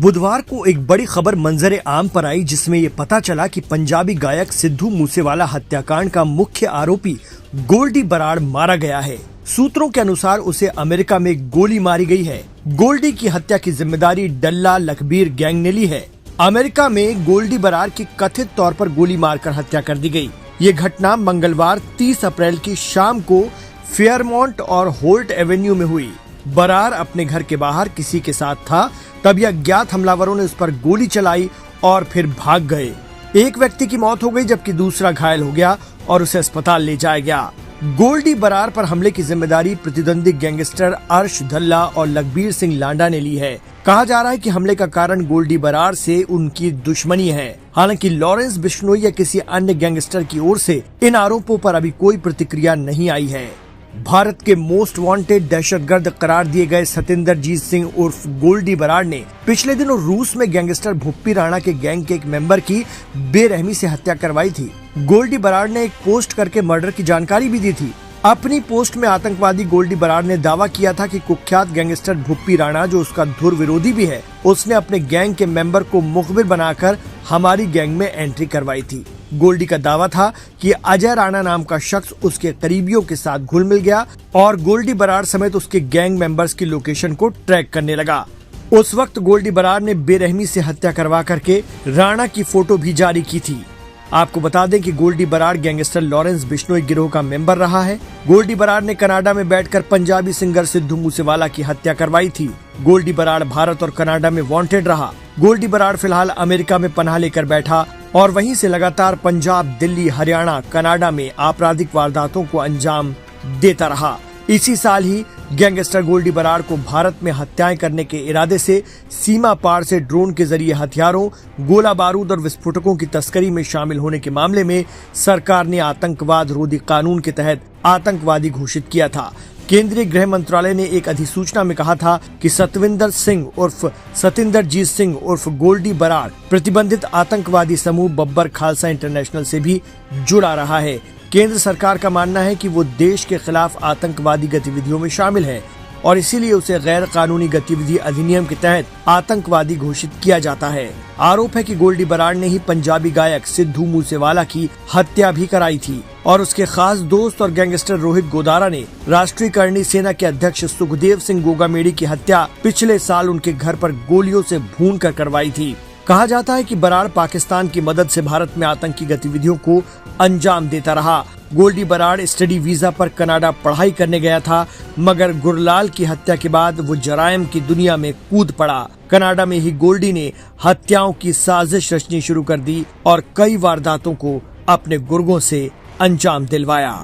बुधवार को एक बड़ी खबर मंजर आम पर आई, जिसमें ये पता चला कि पंजाबी गायक सिद्धू मूसेवाला हत्याकांड का मुख्य आरोपी गोल्डी बराड़ मारा गया है। सूत्रों के अनुसार उसे अमेरिका में गोली मारी गई है। गोल्डी की हत्या की जिम्मेदारी डल्ला लखबीर गैंग ने ली है। अमेरिका में गोल्डी बराड़ की कथित तौर पर गोली मारकर हत्या कर दी गई। ये घटना मंगलवार 30 अप्रैल की शाम को फेयरमॉन्ट और होल्ट एवेन्यू में हुई। बराड़ अपने घर के बाहर किसी के साथ था, तभी अज्ञात हमलावरों ने उस पर गोली चलाई और फिर भाग गए। एक व्यक्ति की मौत हो गई जबकि दूसरा घायल हो गया और उसे अस्पताल ले जाया गया। गोल्डी बराड़ पर हमले की जिम्मेदारी प्रतिद्वंदी गैंगस्टर अर्श धल्ला और लखबीर सिंह लांडा ने ली है। कहा जा रहा है कि हमले का कारण गोल्डी बराड़ से उनकी दुश्मनी है। हालांकि लॉरेंस बिश्नोई या किसी अन्य गैंगस्टर की ओर से इन आरोपों पर अभी कोई प्रतिक्रिया नहीं आई है। भारत के मोस्ट वांटेड दहशतगर्द करार दिए गए सतिंदरजीत सिंह उर्फ गोल्डी बराड़ ने पिछले दिनों रूस में गैंगस्टर भुप्पी राणा के गैंग के एक मेंबर की बेरहमी से हत्या करवाई थी। गोल्डी बराड़ ने एक पोस्ट करके मर्डर की जानकारी भी दी थी। अपनी पोस्ट में आतंकवादी गोल्डी बराड़ ने दावा किया था कि कुख्यात गैंगस्टर भुप्पी राणा, जो उसका धुर विरोधी भी है, उसने अपने गैंग के मेंबर को मुखबिर बनाकर हमारी गैंग में एंट्री करवाई थी। गोल्डी का दावा था कि अजय राणा नाम का शख्स उसके करीबियों के साथ घुल मिल गया और गोल्डी बराड़ समेत उसके गैंग मेंबर्स की लोकेशन को ट्रैक करने लगा। उस वक्त गोल्डी बराड़ ने बेरहमी से हत्या करवा करके राणा की फोटो भी जारी की थी। आपको बता दें कि गोल्डी बराड़ गैंगस्टर लॉरेंस बिश्नोई गिरोह का मेंबर रहा है। गोल्डी बराड़ ने कनाडा में बैठकर पंजाबी सिंगर सिद्धू मूसेवाला की हत्या करवाई थी। गोल्डी बराड़ भारत और कनाडा में वांटेड रहा। गोल्डी बराड़ फिलहाल अमेरिका में पनाह लेकर बैठा और वहीं से लगातार पंजाब, दिल्ली, हरियाणा, कनाडा में आपराधिक वारदातों को अंजाम देता रहा। इसी साल ही गैंगस्टर गोल्डी बराड़ को भारत में हत्याएं करने के इरादे से सीमा पार से ड्रोन के जरिए हथियारों, गोला बारूद और विस्फोटकों की तस्करी में शामिल होने के मामले में सरकार ने आतंकवाद रोधी कानून के तहत आतंकवादी घोषित किया था। केंद्रीय गृह मंत्रालय ने एक अधिसूचना में कहा था कि सतविंदर सिंह उर्फ सतिंदरजीत सिंह उर्फ गोल्डी बराड़ प्रतिबंधित आतंकवादी समूह बब्बर खालसा इंटरनेशनल से भी जुड़ा रहा है। केंद्र सरकार का मानना है कि वो देश के खिलाफ आतंकवादी गतिविधियों में शामिल है और इसीलिए उसे गैर कानूनी गतिविधि अधिनियम के तहत आतंकवादी घोषित किया जाता है। आरोप है कि गोल्डी बराड़ ने ही पंजाबी गायक सिद्धू मूसेवाला की हत्या भी कराई थी और उसके खास दोस्त और गैंगस्टर रोहित गोदारा ने राष्ट्रीय करणी सेना के अध्यक्ष सुखदेव सिंह गोगामेडी की हत्या पिछले साल उनके घर पर गोलियों से भून कर करवाई थी। कहा जाता है कि बराड़ पाकिस्तान की मदद से भारत में आतंकी गतिविधियों को अंजाम देता रहा। गोल्डी बराड़ स्टडी वीजा पर कनाडा पढ़ाई करने गया था, मगर गुरलाल की हत्या के बाद वो जरायम की दुनिया में कूद पड़ा। कनाडा में ही गोल्डी ने हत्याओं की साजिश रचनी शुरू कर दी और कई वारदातों को अपने गुर्गों से अंजाम दिलवाया।